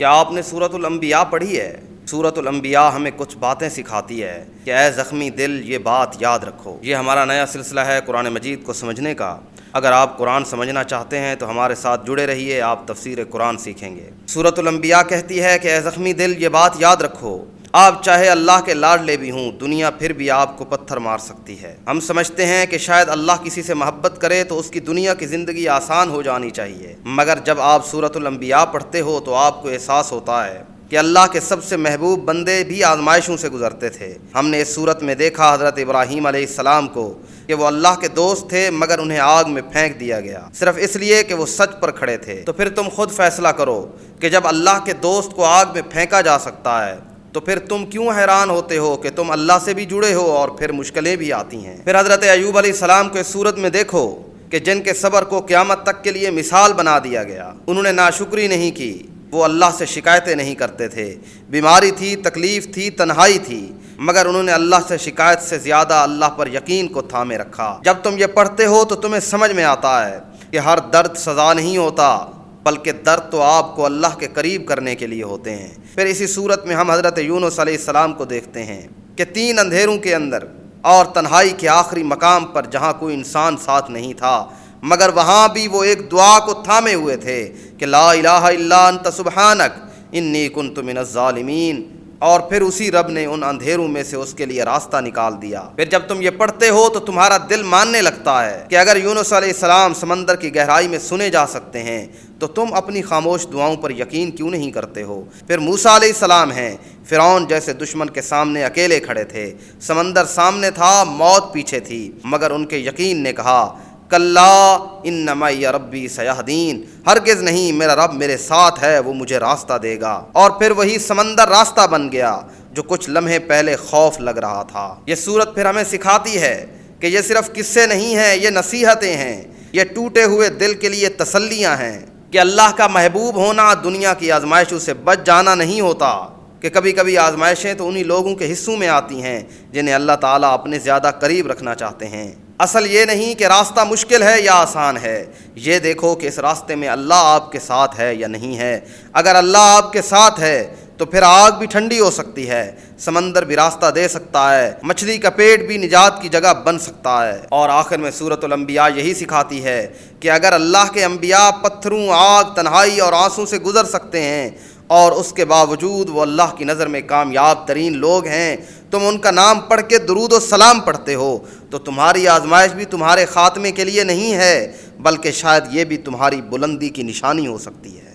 کیا آپ نے سورۃ الانبیاء پڑھی ہے؟ سورۃ الانبیاء ہمیں کچھ باتیں سکھاتی ہے کہ اے زخمی دل یہ بات یاد رکھو۔ یہ ہمارا نیا سلسلہ ہے قرآن مجید کو سمجھنے کا۔ اگر آپ قرآن سمجھنا چاہتے ہیں تو ہمارے ساتھ جڑے رہیے، آپ تفسیر قرآن سیکھیں گے۔ سورۃ الانبیاء کہتی ہے کہ اے زخمی دل یہ بات یاد رکھو، آپ چاہے اللہ کے لاڈلے بھی ہوں، دنیا پھر بھی آپ کو پتھر مار سکتی ہے۔ ہم سمجھتے ہیں کہ شاید اللہ کسی سے محبت کرے تو اس کی دنیا کی زندگی آسان ہو جانی چاہیے، مگر جب آپ سورۃ الانبیاء پڑھتے ہو تو آپ کو احساس ہوتا ہے کہ اللہ کے سب سے محبوب بندے بھی آزمائشوں سے گزرتے تھے۔ ہم نے اس صورت میں دیکھا حضرت ابراہیم علیہ السلام کو کہ وہ اللہ کے دوست تھے مگر انہیں آگ میں پھینک دیا گیا، صرف اس لیے کہ وہ سچ پر کھڑے تھے۔ تو پھر تم خود فیصلہ کرو کہ جب اللہ کے دوست کو آگ میں پھینکا جا سکتا ہے تو پھر تم کیوں حیران ہوتے ہو کہ تم اللہ سے بھی جڑے ہو اور پھر مشکلیں بھی آتی ہیں۔ پھر حضرت ایوب علیہ السلام کو اس صورت میں دیکھو کہ جن کے صبر کو قیامت تک کے لیے مثال بنا دیا گیا، انہوں نے ناشکری نہیں کی، وہ اللہ سے شکایتیں نہیں کرتے تھے۔ بیماری تھی، تکلیف تھی، تنہائی تھی، مگر انہوں نے اللہ سے شکایت سے زیادہ اللہ پر یقین کو تھامے رکھا۔ جب تم یہ پڑھتے ہو تو تمہیں سمجھ میں آتا ہے کہ ہر درد سزا نہیں ہوتا، بلکہ درد تو آپ کو اللہ کے قریب کرنے کے لیے ہوتے ہیں۔ پھر اسی صورت میں ہم حضرت یونس علیہ السلام کو دیکھتے ہیں کہ 3 اندھیروں کے اندر اور تنہائی کے آخری مقام پر جہاں کوئی انسان ساتھ نہیں تھا، مگر وہاں بھی وہ ایک دعا کو تھامے ہوئے تھے کہ لا الہ الا انت سبحانک انی کنت من الظالمین، اور پھر اسی رب نے ان اندھیروں میں سے اس کے لیے راستہ نکال دیا۔ پھر جب تم یہ پڑھتے ہو تو تمہارا دل ماننے لگتا ہے کہ اگر یونس علیہ السلام سمندر کی گہرائی میں سنے جا سکتے ہیں تو تم اپنی خاموش دعاؤں پر یقین کیوں نہیں کرتے ہو؟ پھر موسیٰ علیہ السلام ہیں، فرعون جیسے دشمن کے سامنے اکیلے کھڑے تھے، سمندر سامنے تھا، موت پیچھے تھی، مگر ان کے یقین نے کہا کلا ان معی ربی سیہدین، ہرگز نہیں، میرا رب میرے ساتھ ہے، وہ مجھے راستہ دے گا۔ اور پھر وہی سمندر راستہ بن گیا جو کچھ لمحے پہلے خوف لگ رہا تھا۔ یہ صورت پھر ہمیں سکھاتی ہے کہ یہ صرف قصے نہیں ہیں، یہ نصیحتیں ہیں، یہ ٹوٹے ہوئے دل کے لیے تسلیاں ہیں کہ اللہ کا محبوب ہونا دنیا کی آزمائشوں سے بچ جانا نہیں ہوتا، کہ کبھی کبھی آزمائشیں تو انہی لوگوں کے حصوں میں آتی ہیں جنہیں اللہ تعالیٰ اپنے زیادہ قریب رکھنا چاہتے ہیں۔ اصل یہ نہیں کہ راستہ مشکل ہے یا آسان ہے، یہ دیکھو کہ اس راستے میں اللہ آپ کے ساتھ ہے یا نہیں ہے۔ اگر اللہ آپ کے ساتھ ہے تو پھر آگ بھی ٹھنڈی ہو سکتی ہے، سمندر بھی راستہ دے سکتا ہے، مچھلی کا پیٹ بھی نجات کی جگہ بن سکتا ہے۔ اور آخر میں سورۃ الانبیاء یہی سکھاتی ہے کہ اگر اللہ کے انبیاء پتھروں، آگ، تنہائی اور آنسوں سے گزر سکتے ہیں اور اس کے باوجود وہ اللہ کی نظر میں کامیاب ترین لوگ ہیں، تم ان کا نام پڑھ کے درود و سلام پڑھتے ہو، تو تمہاری آزمائش بھی تمہارے خاتمے کے لیے نہیں ہے، بلکہ شاید یہ بھی تمہاری بلندی کی نشانی ہو سکتی ہے۔